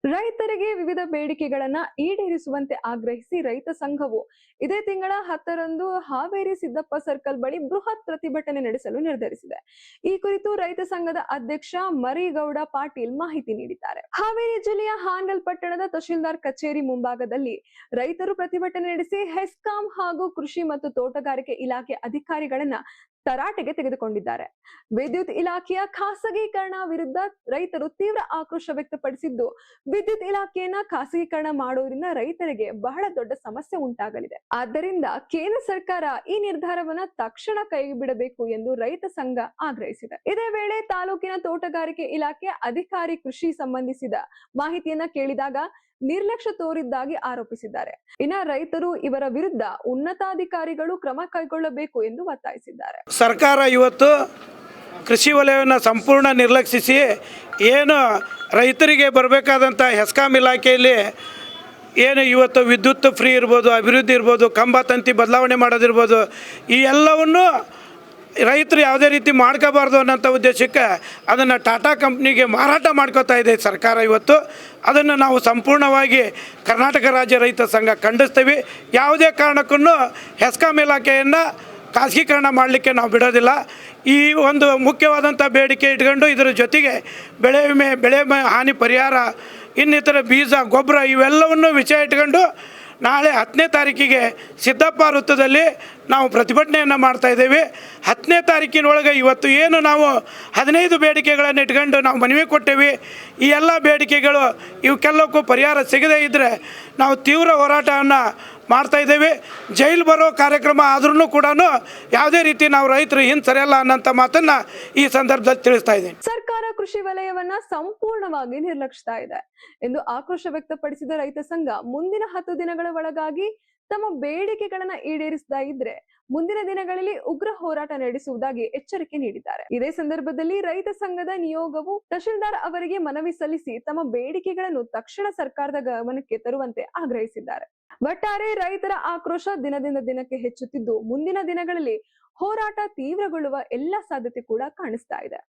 ರೈತರಿಗೆ ವಿವಿಧ ಬೇಡಿಕೆಗಳನ್ನ ಈಡೇರಿಸುವಂತೆ ಆಗ್ರಹಿಸಿ ರೈತ ಸಂಘವು ಇದೇ ತಿಂಗಳ 10ರಂದು ಹಾವೇರಿ ಸಿದ್ದಪ್ಪ ಸರ್ಕಲ್ ಬಳಿ ಬೃಹತ್ ಪ್ರತಿಭಟನೆ ನಡೆಸಲು ನಿರ್ಧರಿಸಿದೆ. ಈ ಕುರಿತು ರೈತ ಸಂಘದ ಅಧ್ಯಕ್ಷ ಮರಿಗೌಡ ಪಾಟೀಲ್ ಮಾಹಿತಿ ನೀಡಿದ್ದಾರೆ. ಹಾವೇರಿ ಜಿಲ್ಲೆಯ ಹಾನಗಲ್ ಪಟ್ಟಣದ ತಹಶೀಲ್ದಾರ್ ಕಚೇರಿ ಮುಂಭಾಗದಲ್ಲಿ ರೈತರು ಪ್ರತಿಭಟನೆ ನಡೆಸಿ ಹೆಸ್ಕಾಂ ಹಾಗೂ ಕೃಷಿ ಮತ್ತು ತೋಟಗಾರಿಕೆ ಇಲಾಖೆ ಅಧಿಕಾರಿಗಳನ್ನ ತರಾಟೆಗೆ ತೆಗೆದುಕೊಂಡಿದ್ದಾರೆ. ವಿದ್ಯುತ್ ಇಲಾಖೆಯ ಖಾಸಗೀಕರಣ ವಿರುದ್ಧ ರೈತರು ತೀವ್ರ ಆಕ್ರೋಶ ವ್ಯಕ್ತಪಡಿಸಿದ್ದು, ವಿದ್ಯುತ್ ಇಲಾಖೆಯನ್ನ ಖಾಸಗೀಕರಣ ಮಾಡುವುದರಿಂದ ರೈತರಿಗೆ ಬಹಳ ದೊಡ್ಡ ಸಮಸ್ಯೆ ಉಂಟಾಗಲಿದೆ. ಆದ್ದರಿಂದ ಕೇಂದ್ರ ಸರ್ಕಾರ ಈ ನಿರ್ಧಾರವನ್ನ ತಕ್ಷಣ ಕೈಬಿಡಬೇಕು ಎಂದು ರೈತ ಸಂಘ ಆಗ್ರಹಿಸಿದೆ. ಇದೇ ವೇಳೆ ತಾಲೂಕಿನ ತೋಟಗಾರಿಕೆ ಇಲಾಖೆ ಅಧಿಕಾರಿ ಕೃಷಿ ಸಂಬಂಧಿಸಿದ ಮಾಹಿತಿಯನ್ನ ಕೇಳಿದಾಗ ನಿರ್ಲಕ್ಷ್ಯ ತೋರಿದ್ದಾಗಿ ಆರೋಪಿಸಿದ್ದಾರೆ. ಇನ್ನ ರೈತರು ಇವರ ವಿರುದ್ಧ ಉನ್ನತಾಧಿಕಾರಿಗಳು ಕ್ರಮ ಕೈಗೊಳ್ಳಬೇಕು ಎಂದು ಒತ್ತಾಯಿಸಿದ್ದಾರೆ. ಸರ್ಕಾರ ಇವತ್ತು ಕೃಷಿ ವಲಯವನ್ನು ಸಂಪೂರ್ಣ ನಿರ್ಲಕ್ಷಿಸಿ ಏನು ರೈತರಿಗೆ ಬರಬೇಕಾದಂಥ ಹೆಸ್ಕಾಂ ಇಲಾಖೆಯಲ್ಲಿ ಏನು ಇವತ್ತು ವಿದ್ಯುತ್ ಫ್ರೀ ಇರ್ಬೋದು, ಅಭಿವೃದ್ಧಿ ಇರ್ಬೋದು, ಕಂಬ ತಂತಿ ಬದಲಾವಣೆ ಮಾಡೋದಿರ್ಬೋದು, ಈ ಎಲ್ಲವನ್ನು ರೈತರು ಯಾವುದೇ ರೀತಿ ಮಾಡ್ಕೋಬಾರ್ದು ಅನ್ನೋಂಥ ಉದ್ದೇಶಕ್ಕೆ ಅದನ್ನು ಟಾಟಾ ಕಂಪ್ನಿಗೆ ಮಾರಾಟ ಮಾಡ್ಕೋತಾ ಇದೆ ಸರ್ಕಾರ. ಇವತ್ತು ಅದನ್ನು ನಾವು ಸಂಪೂರ್ಣವಾಗಿ ಕರ್ನಾಟಕ ರಾಜ್ಯ ರೈತ ಸಂಘ ಖಂಡಿಸ್ತೀವಿ. ಯಾವುದೇ ಕಾರಣಕ್ಕೂ ಹೆಸ್ಕಾಂ ಇಲಾಖೆಯನ್ನು ಖಾಸಗೀಕರಣ ಮಾಡಲಿಕ್ಕೆ ನಾವು ಬಿಡೋದಿಲ್ಲ. ಈ ಒಂದು ಮುಖ್ಯವಾದಂಥ ಬೇಡಿಕೆ ಇಟ್ಕೊಂಡು ಇದರ ಜೊತೆಗೆ ಬೆಳೆ ವಿಮೆ, ಬೆಳೆ ಹಾನಿ ಪರಿಹಾರ, ಇನ್ನಿತರ ಬೀಜ, ಗೊಬ್ಬರ ಇವೆಲ್ಲವನ್ನು ವಿಷಯ ಇಟ್ಕೊಂಡು ನಾಳೆ 10ನೇ ತಾರೀಕಿಗೆ ಸಿದ್ದಪ್ಪ ವೃತ್ತದಲ್ಲಿ ನಾವು ಪ್ರತಿಭಟನೆಯನ್ನು ಮಾಡ್ತಾಯಿದ್ದೇವೆ. 10ನೇ ತಾರೀಕಿನೊಳಗೆ ಇವತ್ತು ಏನು ನಾವು 15 ಬೇಡಿಕೆಗಳನ್ನು ಇಟ್ಕೊಂಡು ನಾವು ಮನವಿ ಕೊಟ್ಟೇವೆ. ಈ ಎಲ್ಲ ಬೇಡಿಕೆಗಳು ಇವಕ್ಕೆಲ್ಲಕ್ಕೂ ಪರಿಹಾರ ಸಿಗದೇ ಇದ್ದರೆ ನಾವು ತೀವ್ರ ಹೋರಾಟವನ್ನು ಮಾಡ್ತಾಯಿದ್ದೇವೆ. ಜೈಲು ಬರೋ ಕಾರ್ಯಕ್ರಮ ಆದ್ರೂ ಕೂಡ ಯಾವುದೇ ರೀತಿ ನಾವು ರೈತರು ಹಿಂದೆ ಸರಿಯಲ್ಲ ಅನ್ನೋಂಥ ಮಾತನ್ನು ಈ ಸಂದರ್ಭದಲ್ಲಿ ತಿಳಿಸ್ತಾ ಇದ್ದೀನಿ. ಸರ್ಕಾರ ಕೃಷಿ ವಲಯವನ್ನ ಸಂಪೂರ್ಣವಾಗಿ ನಿರ್ಲಕ್ಷಿಸ್ತಾ ಇದೆ ಎಂದು ಆಕ್ರೋಶ ವ್ಯಕ್ತಪಡಿಸಿದ ರೈತ ಸಂಘ ಮುಂದಿನ 10 ದಿನಗಳ ಒಳಗಾಗಿ ತಮ್ಮ ಬೇಡಿಕೆಗಳನ್ನ ಈಡೇರಿಸದ ಇದ್ರೆ ಮುಂದಿನ ದಿನಗಳಲ್ಲಿ ಉಗ್ರ ಹೋರಾಟ ನಡೆಸುವುದಾಗಿ ಎಚ್ಚರಿಕೆ ನೀಡಿದ್ದಾರೆ. ಇದೇ ಸಂದರ್ಭದಲ್ಲಿ ರೈತ ಸಂಘದ ನಿಯೋಗವು ತಹಶೀಲ್ದಾರ್ ಅವರಿಗೆ ಮನವಿ ಸಲ್ಲಿಸಿ ತಮ್ಮ ಬೇಡಿಕೆಗಳನ್ನು ತಕ್ಷಣ ಸರ್ಕಾರದ ಗಮನಕ್ಕೆ ತರುವಂತೆ ಆಗ್ರಹಿಸಿದ್ದಾರೆ. ಒಟ್ಟಾರೆ ರೈತರ ಆಕ್ರೋಶ ದಿನದಿಂದ ದಿನಕ್ಕೆ ಹೆಚ್ಚುತ್ತಿದ್ದು ಮುಂದಿನ ದಿನಗಳಲ್ಲಿ ಹೋರಾಟ ತೀವ್ರಗೊಳ್ಳುವ ಎಲ್ಲ ಸಾಧ್ಯತೆ ಕೂಡ ಕಾಣಿಸ್ತಾ ಇದೆ.